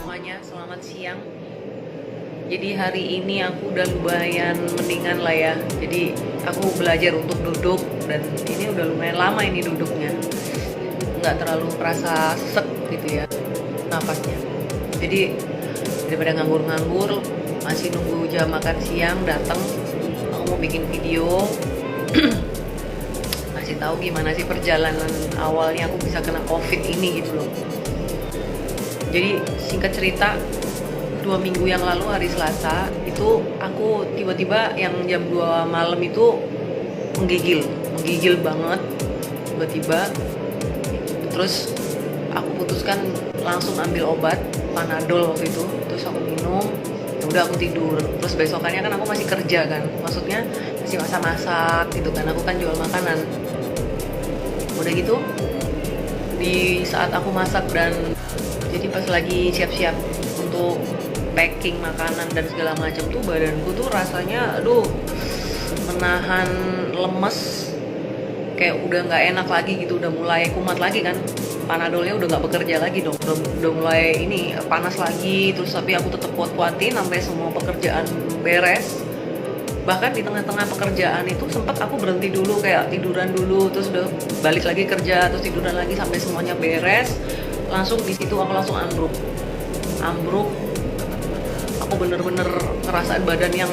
semuanya, selamat siang. Jadi hari ini aku udah lumayan mendingan lah ya. Jadi aku belajar untuk duduk dan ini udah lumayan lama ini duduknya. Nggak terlalu kerasa sesek gitu ya napasnya. Jadi daripada nganggur-nganggur masih nunggu jam makan siang datang, aku mau bikin video ngasih tahu gimana sih perjalanan awalnya aku bisa kena COVID ini gitu loh. Jadi singkat cerita, 2 minggu yang lalu hari Selasa itu aku tiba-tiba yang jam 2 malam itu menggigil banget tiba-tiba. Terus aku putuskan langsung ambil obat Panadol waktu itu, terus aku minum. Ya udah aku tidur. Terus besokannya kan aku masih kerja kan, maksudnya masih masak-masak gitu kan, aku kan jual makanan. Udah gitu di saat aku masak dan jadi pas lagi siap-siap untuk packing makanan dan segala macam tuh badanku tuh rasanya menahan lemes, kayak udah nggak enak lagi gitu, udah mulai kumat lagi kan, Panadolnya udah nggak bekerja lagi dong, udah mulai ini panas lagi. Terus tapi aku tetap kuat-kuatin sampai semua pekerjaan beres. Bahkan di tengah-tengah pekerjaan itu sempat aku berhenti dulu, kayak tiduran dulu, terus udah balik lagi kerja, terus tiduran lagi sampai semuanya beres. Langsung di situ aku langsung ambruk. Aku bener-bener ngerasain badan yang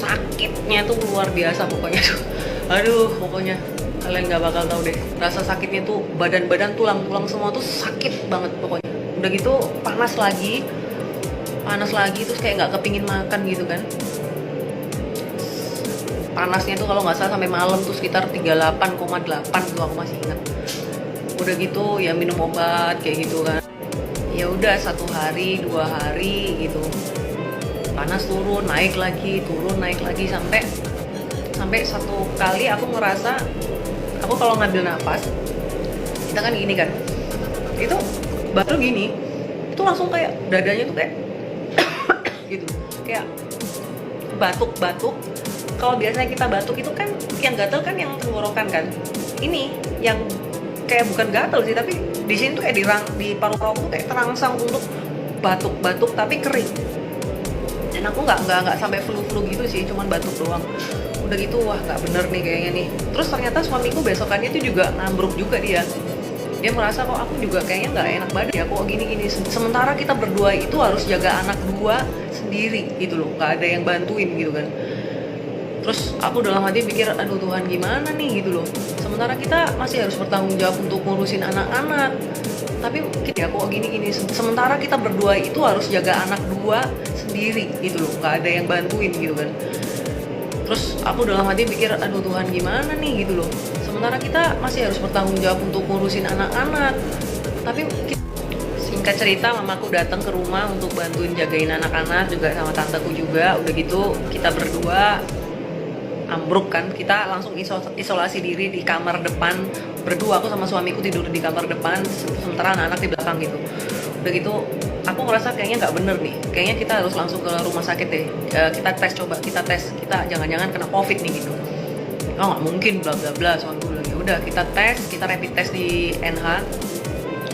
sakitnya tuh luar biasa pokoknya tuh. Aduh, pokoknya kalian nggak bakal tahu deh. Rasa sakitnya tuh badan-badan, tulang-tulang semua tuh sakit banget pokoknya. Udah gitu panas lagi, terus kayak nggak kepingin makan gitu kan. Panasnya tuh kalau nggak salah sampai malam tuh sekitar 38,8 tuh, aku masih ingat. Udah gitu ya minum obat kayak gitu kan. Ya udah 1 hari 2 hari gitu, panas turun naik lagi sampai satu kali aku ngerasa, aku kalau ngambil nafas kita kan gini kan, itu baru gini itu langsung kayak dadanya tuh kayak gitu, kayak batuk. Kalau biasanya kita batuk itu kan yang gatel kan yang tenggorokan kan, ini yang kayak bukan gatel sih, tapi di sini tuh kayak di paru-paru tuh kayak terangsang untuk batuk tapi kering. Dan aku nggak sampai flu gitu sih, cuman batuk doang. Udah gitu wah nggak bener nih kayaknya nih. Terus ternyata suamiku besokannya tuh juga ngambruk juga dia merasa kok aku juga kayaknya nggak enak badan ya, kok gini. Sementara kita berdua itu harus jaga anak 2 sendiri gitu loh, nggak ada yang bantuin gitu kan. Terus aku dalam hati pikir, aduh Tuhan gimana nih gitu loh, sementara kita masih harus bertanggung jawab untuk ngurusin anak-anak, tapi ya kok gini. Sementara kita berdua itu harus jaga anak 2 sendiri gitu loh, nggak ada yang bantuin gitu kan. Terus aku dalam hati pikir, aduh Tuhan gimana nih gitu loh, sementara kita masih harus bertanggung jawab untuk ngurusin anak-anak, tapi singkat cerita mamaku datang ke rumah untuk bantuin jagain anak-anak juga sama tanteku juga. Udah gitu kita berdua ambruk kan, kita langsung isolasi diri di kamar depan berdua. Aku sama suamiku tidur di kamar depan, sementara anak-anak di belakang gitu. Udah gitu aku ngerasa kayaknya nggak bener nih, kayaknya kita harus langsung ke rumah sakit deh. Kita tes, kita jangan-jangan kena COVID nih gitu. Oh nggak mungkin, bla bla bla. Suamiku bilang ya udah kita tes, kita rapid test di NH.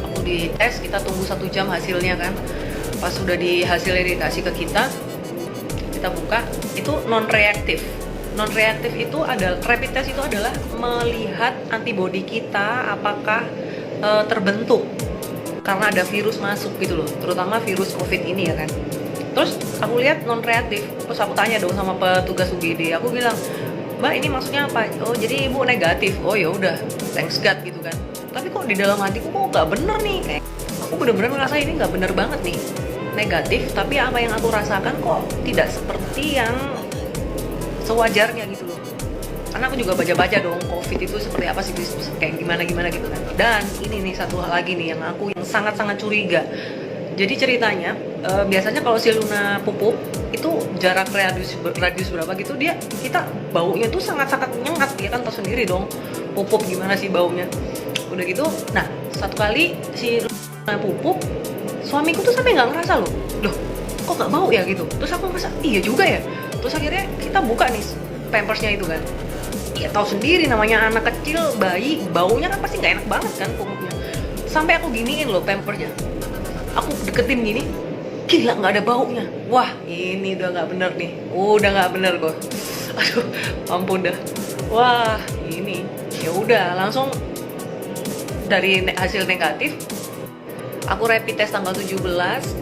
Aku dites, kita tunggu 1 jam hasilnya kan. Pas sudah hasilnya dikasih ke kita buka, itu non reaktif itu adalah, rapid test itu adalah melihat antibodi kita apakah terbentuk karena ada virus masuk gitu loh, terutama virus COVID ini ya kan. Terus aku lihat non reaktif, terus aku tanya dong sama petugas UGD, aku bilang, Mbak ini maksudnya apa? Oh jadi ibu negatif. Oh ya udah, thanks God gitu kan. Tapi kok di dalam hatiku kok nggak bener nih, kayak aku bener-bener ngerasa ini nggak bener banget nih, negatif. Tapi apa yang aku rasakan kok tidak seperti yang sewajarnya gitu loh. Karena aku juga baca-baca dong COVID itu seperti apa sih, kayak gimana gitu kan. Dan ini nih satu hal lagi nih yang sangat-sangat curiga. Jadi ceritanya biasanya kalau si Luna pupuk itu jarak radius berapa gitu, kita baunya tuh sangat-sangat nyengat, dia kan tahu sendiri dong pupuk gimana sih baunya. Udah gitu, nah satu kali si Luna pupuk, suamiku tuh sampai nggak ngerasa loh kok nggak bau ya gitu. Terus aku ngerasa iya juga ya. Terus akhirnya kita buka nih pampersnya itu kan. Ya tahu sendiri namanya anak kecil, bayi, baunya kan pasti nggak enak banget kan pupuknya. Sampai aku giniin loh pampersnya. Aku deketin gini, gila nggak ada baunya. Wah ini udah nggak bener nih, udah nggak bener kok. Aduh ampun dah. Wah ini ya udah langsung dari hasil negatif. Aku rapid test tanggal 17,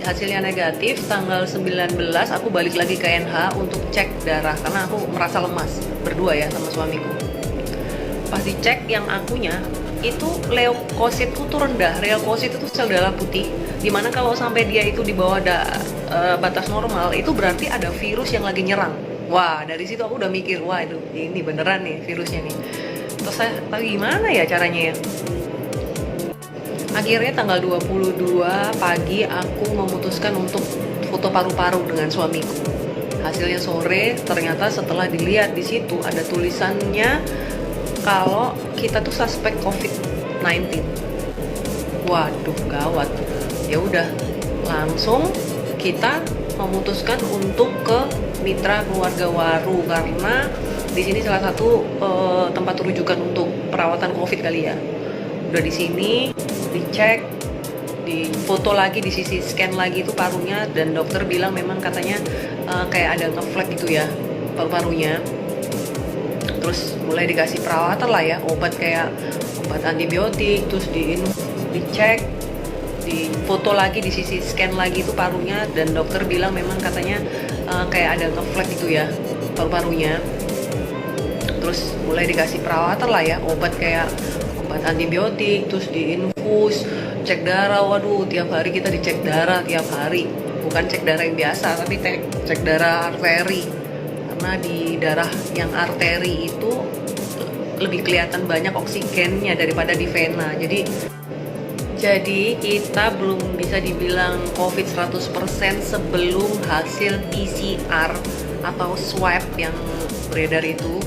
hasilnya negatif. Tanggal 19 aku balik lagi ke NH untuk cek darah karena aku merasa lemas, berdua ya sama suamiku. Pas dicek yang akunya itu leukositku tuh rendah. Leukosit itu sel darah putih, dimana kalau sampai dia itu di bawah batas normal itu berarti ada virus yang lagi nyerang. Wah dari situ aku udah mikir, wah itu ini beneran nih virusnya nih. Terus saya tahu gimana ya caranya ya. Akhirnya tanggal 22 pagi aku memutuskan untuk foto paru-paru dengan suamiku. Hasilnya sore, ternyata setelah dilihat di situ ada tulisannya kalau kita tuh suspek COVID-19. Waduh, gawat. Ya udah, langsung kita memutuskan untuk ke Mitra Keluarga Waru karena di sini salah satu tempat rujukan untuk perawatan COVID kali ya. Udah di sini dicek, di foto lagi, di sisi scan lagi itu parunya, dan dokter bilang memang katanya kayak ada ngeflek gitu ya paru-parunya. Terus mulai dikasih perawatan lah ya, obat kayak obat antibiotik, terus dicek, di foto lagi, di sisi scan lagi itu parunya, dan dokter bilang memang katanya kayak ada ngeflek gitu ya paru-parunya. Terus mulai dikasih perawatan lah ya, obat kayak obat antibiotik, terus diinfus, cek darah. Waduh, tiap hari kita dicek darah tiap hari. Bukan cek darah yang biasa, tapi cek darah arteri. Karena di darah yang arteri itu lebih kelihatan banyak oksigennya daripada di vena. Jadi kita belum bisa dibilang COVID 100% sebelum hasil PCR atau swab yang beredar itu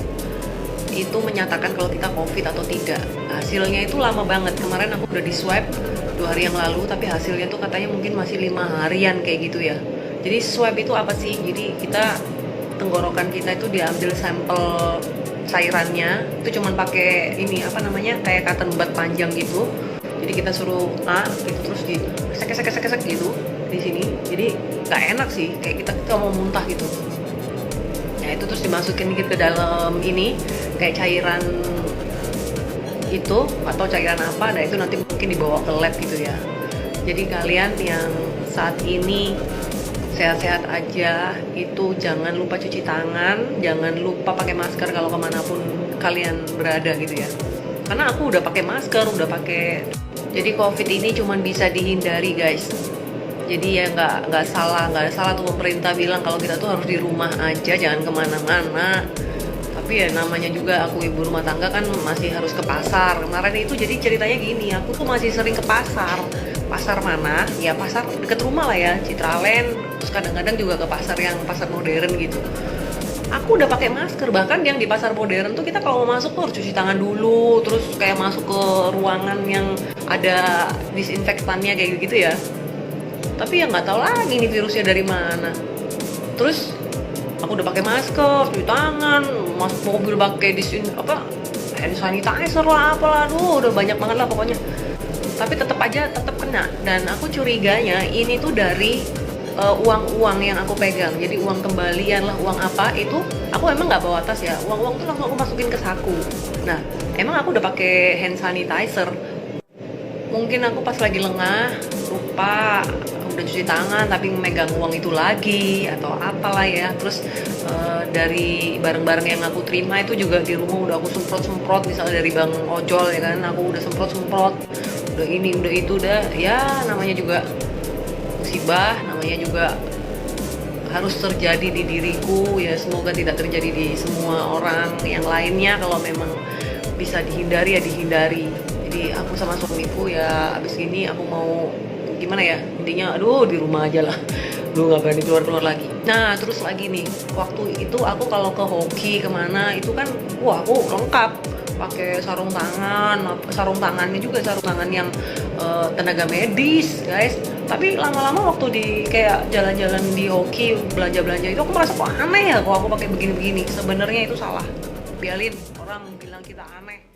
menyatakan kalau kita COVID atau tidak. Hasilnya itu lama banget. Kemarin aku udah di swab 2 hari yang lalu, tapi hasilnya tuh katanya mungkin masih 5 harian kayak gitu ya. Jadi swab itu apa sih? Jadi tenggorokan kita itu diambil sampel cairannya, itu cuman pakai ini apa namanya, kayak cotton bud panjang gitu. Jadi kita suruh gitu, terus di kesek gitu di sini. Jadi nggak enak sih, kayak kita mau muntah gitu. Nah itu terus dimasukin dikit ke dalam ini kayak cairan itu atau cairan apa, nah itu nanti mungkin dibawa ke lab gitu ya. Jadi kalian yang saat ini sehat-sehat aja itu jangan lupa cuci tangan, jangan lupa pakai masker kalau kemanapun kalian berada gitu ya. Karena aku udah pakai masker, udah pakai. Jadi COVID ini cuma bisa dihindari guys. Jadi ya nggak salah tuh pemerintah bilang kalau kita tuh harus di rumah aja, jangan kemana-mana. Tapi ya namanya juga aku ibu rumah tangga kan masih harus ke pasar. Kemarin itu jadi ceritanya gini, aku tuh masih sering ke pasar. Pasar mana? Ya pasar deket rumah lah ya, Citraland. Terus kadang-kadang juga ke pasar yang pasar modern gitu. Aku udah pakai masker, bahkan yang di pasar modern tuh kita kalau mau masuk tuh harus cuci tangan dulu, terus kayak masuk ke ruangan yang ada disinfektannya kayak gitu ya. Tapi ya nggak tahu lagi nih virusnya dari mana. Terus aku udah pakai masker, cuci tangan, masuk mobil pakai hand sanitizer lah, apalah, udah banyak banget lah pokoknya. Tapi tetap kena. Dan aku curiganya ini tuh dari uang-uang yang aku pegang. Jadi uang kembalian lah, uang apa itu aku emang nggak bawa tas ya. Uang-uang tuh langsung aku masukin ke saku. Nah, emang aku udah pakai hand sanitizer. Mungkin aku pas lagi lengah lupa udah cuci tangan tapi memegang uang itu lagi atau apalah ya. Terus dari barang-barang yang aku terima itu juga di rumah udah aku semprot misalnya dari bang ojol ya kan, aku udah semprot udah ini udah itu udah ya, namanya juga musibah, namanya juga harus terjadi di diriku ya, semoga tidak terjadi di semua orang yang lainnya. Kalau memang bisa dihindari ya dihindari. Jadi aku sama suamiku ya abis ini aku mau gimana ya, intinya aduh di rumah aja lah, nggak berani keluar lagi. Nah terus lagi nih, waktu itu aku kalau ke hoki kemana itu kan wah aku lengkap pakai sarung tangannya juga sarung tangan yang tenaga medis guys. Tapi lama-lama waktu di kayak jalan-jalan di hoki, belanja itu aku merasa kok aneh ya kok aku pakai begini. Sebenarnya itu salah, biarin orang bilang kita aneh.